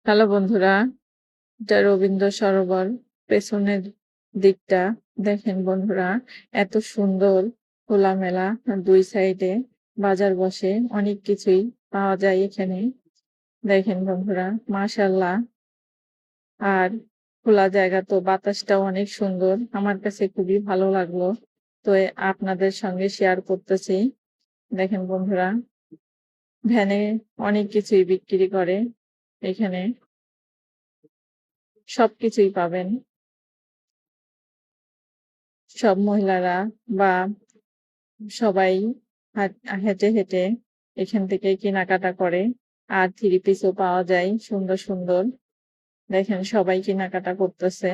Hello বন্ধুরা, এটা রবীন্দ্র সরোবর। পেছনের দিকটা দেখেন বন্ধুরা, এত সুন্দর খোলামেলা। দুই সাইডে বাজার বসে, অনেক কিছুই পাওয়া যায় এখানে। দেখেন বন্ধুরা, মাশাআল্লাহ। আর খোলা জায়গা তো, বাতাসটাও অনেক সুন্দর। আমার কাছে খুবই ভালো লাগলো। তো আপনাদের সঙ্গে শেয়ার করতেছি। দেখেন বন্ধুরা, ভ্যানে অনেক কিছুই বিক্রি করে এখানে, সবকিছুই পাবেন। সব মহিলারা বা সবাই হেঁটে হেঁটে এখান থেকে কেনাকাটা করে। আর থ্রি পিসও পাওয়া যায় সুন্দর সুন্দর। দেখেন সবাই কেনাকাটা করতেছে।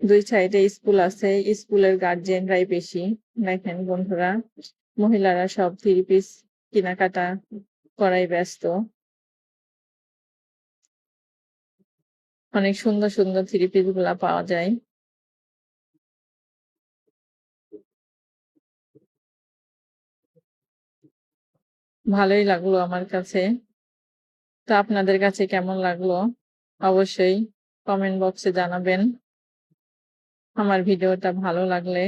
দুই সাইডে স্কুল আছে, স্কুলের গার্জিয়ানরাই বেশি। দেখেন বন্ধুরা, মহিলারা সব থ্রি পিস কেনাকাটা করাই ব্যস্ত। অনেক সুন্দর সুন্দর থ্রি পিস গুলা পাওয়া যায়। ভালোই লাগলো আমার কাছে। তো আপনাদের কাছে কেমন লাগলো অবশ্যই কমেন্ট বক্সে জানাবেন। আমার ভিডিওটা ভালো লাগলে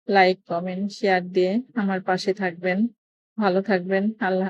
লাইক, কমেন্ট, শেয়ার দিয়ে আমার পাশে থাকবেন। ভালো থাকবেন। আল্লাহ